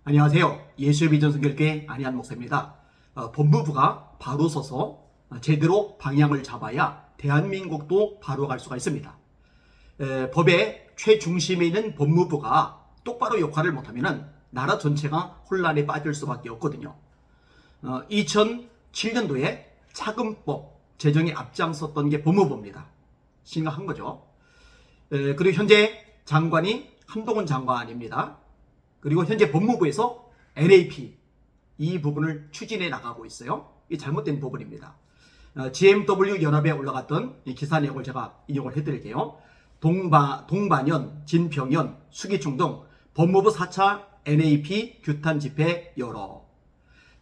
안녕하세요. 예수의 비전 선교회 안희한 목사입니다. 법무부가 바로 서서 제대로 방향을 잡아야 대한민국도 바로 갈 수가 있습니다. 법의 최중심에 있는 법무부가 똑바로 역할을 못하면 나라 전체가 혼란에 빠질 수밖에 없거든요. 2007년도에 차금법 제정에 앞장섰던 게 법무부입니다. 심각한 거죠. 그리고 현재 장관이 한동훈 장관입니다. 그리고 현재 법무부에서 NAP 이 부분을 추진해 나가고 있어요. 이 잘못된 부분입니다. GMW 연합에 올라갔던 이 기사 내용을 제가 인용을 해드릴게요. 동반연, 진평연, 수기총 등 법무부 4차 NAP 규탄 집회 열어.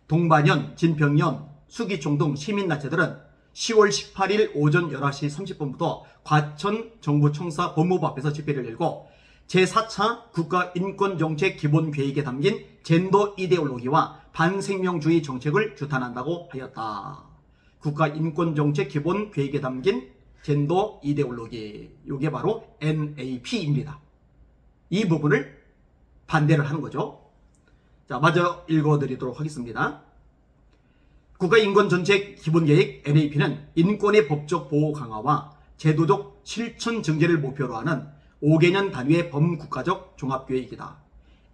동반연, 진평연, 수기총 등 시민단체들은 10월 18일 오전 11시 30분부터 과천 정부청사 법무부 앞에서 집회를 열고 제4차 국가인권정책 기본계획에 담긴 젠더 이데올로기와 반생명주의 정책을 규탄한다고 하였다. 국가인권정책 기본계획에 담긴 젠더 이데올로기, 이게 바로 NAP입니다. 이 부분을 반대를 하는 거죠. 자, 마저 읽어드리도록 하겠습니다. 국가인권정책 기본계획 NAP는 인권의 법적 보호 강화와 제도적 실천 증진을 목표로 하는 5개년 단위의 범국가적 종합계획이다.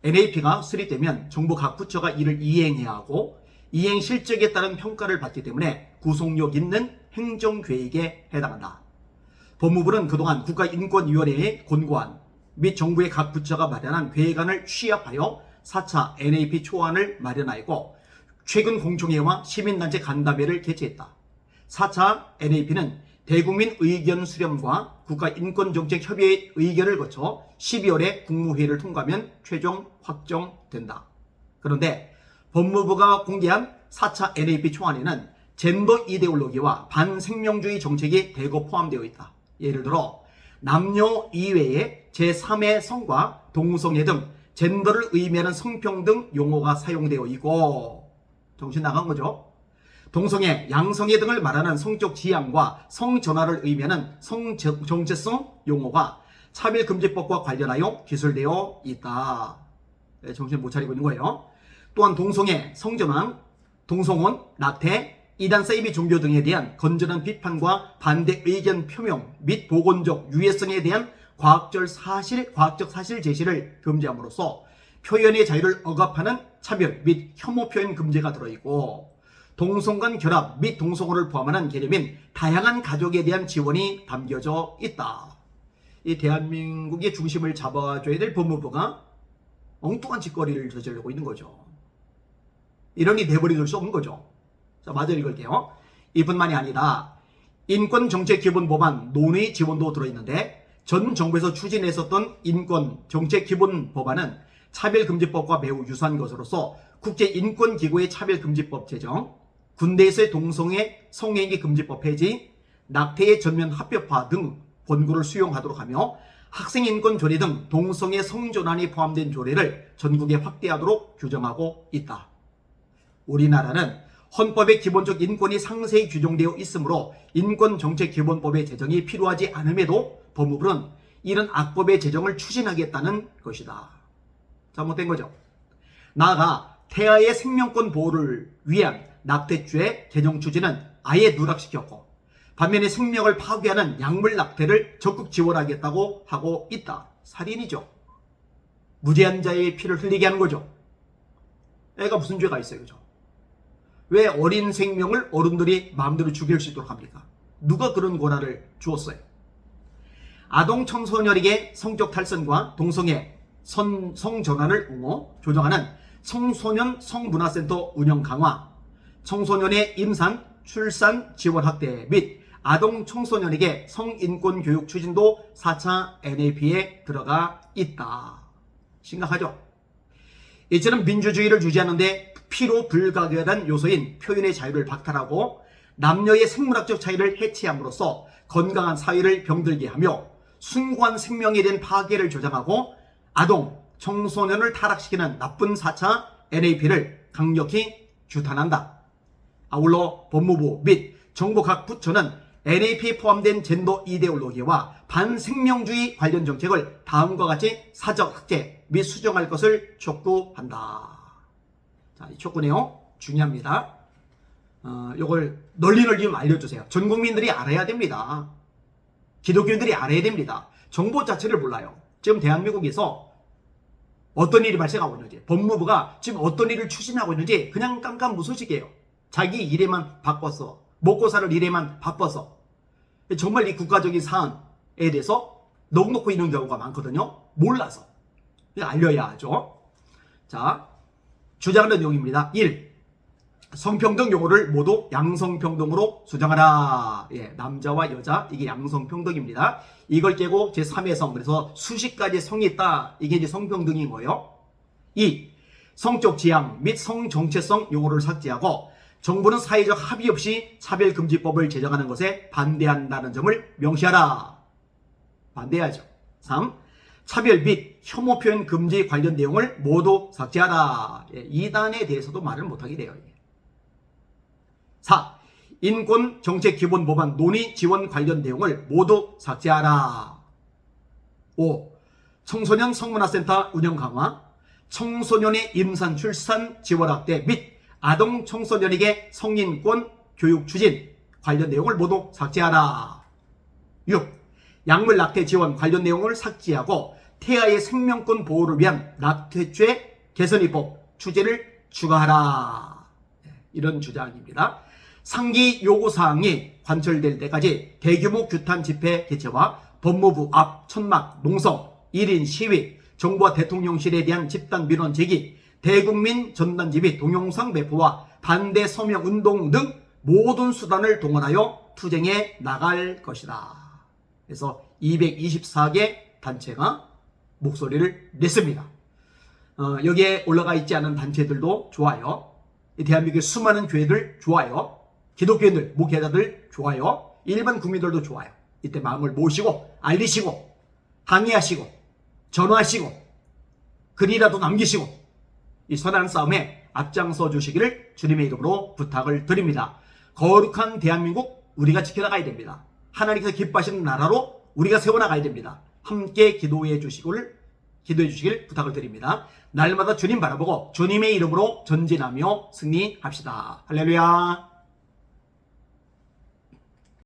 NAP가 수립되면 정부 각 부처가 이를 이행해야 하고 이행 실적에 따른 평가를 받기 때문에 구속력 있는 행정계획에 해당한다. 법무부는 그동안 국가인권위원회의 권고안 및 정부의 각 부처가 마련한 계획안을 취합하여 4차 NAP 초안을 마련하였고 최근 공청회와 시민단체 간담회를 개최했다. 4차 NAP는 대국민 의견 수렴과 국가인권정책협의회 의견을 거쳐 12월에 국무회의를 통과하면 최종 확정된다. 그런데 법무부가 공개한 4차 NAP 초안에는 젠더 이데올로기와 반생명주의 정책이 대거 포함되어 있다. 예를 들어 남녀 이외의 제3의 성과 동성애 등 젠더를 의미하는 성평등 용어가 사용되어 있고, 정신 나간 거죠. 동성애, 양성애 등을 말하는 성적 지향과 성전환을 의미하는 성정체성 용어가 차별금지법과 관련하여 기술되어 있다. 네, 정신 못 차리고 있는 거예요. 또한 동성애, 성전환, 동성혼, 낙태, 이단 세이비 종교 등에 대한 건전한 비판과 반대 의견 표명 및 복원적 유해성에 대한 과학적 사실 제시를 금지함으로써 표현의 자유를 억압하는 차별 및 혐오 표현 금지가 들어있고, 동성 간 결합 및 동성혼을 포함하는 개념인 다양한 가족에 대한 지원이 담겨져 있다. 이 대한민국의 중심을 잡아줘야 될 법무부가 엉뚱한 짓거리를 저지르고 있는 거죠. 이러니 내버려둘 수 없는 거죠. 자, 마저 읽을게요. 이뿐만이 아니라 인권정책기본법안 논의 지원도 들어있는데, 전 정부에서 추진했었던 인권정책기본법안은 차별금지법과 매우 유사한 것으로서 국제인권기구의 차별금지법 제정, 군대에서의 동성애 성행위 금지법 폐지, 낙태의 전면 합법화 등 권고를 수용하도록 하며 학생인권 조례 등 동성애 성전환이 포함된 조례를 전국에 확대하도록 규정하고 있다. 우리나라는 헌법의 기본적 인권이 상세히 규정되어 있으므로 인권정책기본법의 제정이 필요하지 않음에도 법무부는 이런 악법의 제정을 추진하겠다는 것이다. 잘못된 거죠. 나아가 태아의 생명권 보호를 위한 낙태죄 개정 추진은 아예 누락시켰고, 반면에 생명을 파괴하는 약물 낙태를 적극 지원하겠다고 하고 있다. 살인이죠. 무죄한 자의 피를 흘리게 하는 거죠. 애가 무슨 죄가 있어요, 그죠? 왜 어린 생명을 어른들이 마음대로 죽일 수 있도록 합니까? 누가 그런 권한을 주었어요? 아동 청소년에게 성적 탈선과 동성애 성전환을 옹호, 조정하는 청소년 성문화센터 운영 강화, 청소년의 임산, 출산 지원 확대 및 아동 청소년에게 성인권 교육 추진도 4차 NAP에 들어가 있다. 심각하죠? 이처럼 민주주의를 유지하는데 필요 불가결한 요소인 표현의 자유를 박탈하고 남녀의 생물학적 차이를 해체함으로써 건강한 사회를 병들게 하며 숭고한 생명에 대한 파괴를 조장하고 아동, 청소년을 타락시키는 나쁜 4차 NAP를 강력히 규탄한다. 아울러 법무부 및 정부 각 부처는 NAP에 포함된 젠더 이데올로기와 반생명주의 관련 정책을 다음과 같이 사적 삭제 및 수정할 것을 촉구한다. 자, 이 촉구 내용 중요합니다. 요걸 널리 좀 알려주세요. 전 국민들이 알아야 됩니다. 기독교인들이 알아야 됩니다. 정보 자체를 몰라요. 지금 대한민국에서 어떤 일이 발생하고 있는지, 법무부가 지금 어떤 일을 추진하고 있는지 그냥 깜깜무소식이에요. 자기 일에만 바빠서, 먹고 살 일에만 바빠서. 정말 이 국가적인 사안에 대해서 넋놓고 있는 경우가 많거든요. 몰라서. 알려야 하죠. 자, 주장하는 내용입니다. 1. 성평등 용어를 모두 양성평등으로 수정하라. 예, 남자와 여자, 이게 양성평등입니다. 이걸 깨고 제3의 성, 그래서 수십 가지 성이 있다. 이게 이제 성평등인 거예요. 2. 성적 지향 및 성정체성 용어를 삭제하고 정부는 사회적 합의 없이 차별금지법을 제정하는 것에 반대한다는 점을 명시하라. 반대하죠. 3. 차별 및 혐오 표현 금지 관련 내용을 모두 삭제하라. 예, 이단에 대해서도 말을 못하게 돼요. 4. 인권 정책 기본 법안 논의 지원 관련 내용을 모두 삭제하라. 5. 청소년 성문화센터 운영 강화, 청소년의 임산 출산 지원 확대 및 아동 청소년에게 성인권 교육 추진 관련 내용을 모두 삭제하라. 6. 약물 낙태 지원 관련 내용을 삭제하고 태아의 생명권 보호를 위한 낙태죄 개선 입법 추진을 추가하라. 이런 주장입니다. 상기 요구사항이 관철될 때까지 대규모 규탄 집회 개최와 법무부 앞 천막 농성 1인 시위, 정부와 대통령실에 대한 집단 민원 제기, 대국민 전단지 및 동영상 배포와 반대 서명 운동 등 모든 수단을 동원하여 투쟁해 나갈 것이다. 그래서 224개 단체가 목소리를 냈습니다. 여기에 올라가 있지 않은 단체들도 좋아요. 대한민국의 수많은 교회들 좋아요. 기독교인들, 목회자들 좋아요. 일반 국민들도 좋아요. 이때 마음을 모시고 알리시고 항의하시고 전화하시고 글이라도 남기시고 이 선한 싸움에 앞장서 주시기를 주님의 이름으로 부탁을 드립니다. 거룩한 대한민국 우리가 지켜나가야 됩니다. 하나님께서 기뻐하시는 나라로 우리가 세워나가야 됩니다. 함께 기도해 주시길 부탁을 드립니다. 날마다 주님 바라보고 주님의 이름으로 전진하며 승리합시다. 할렐루야.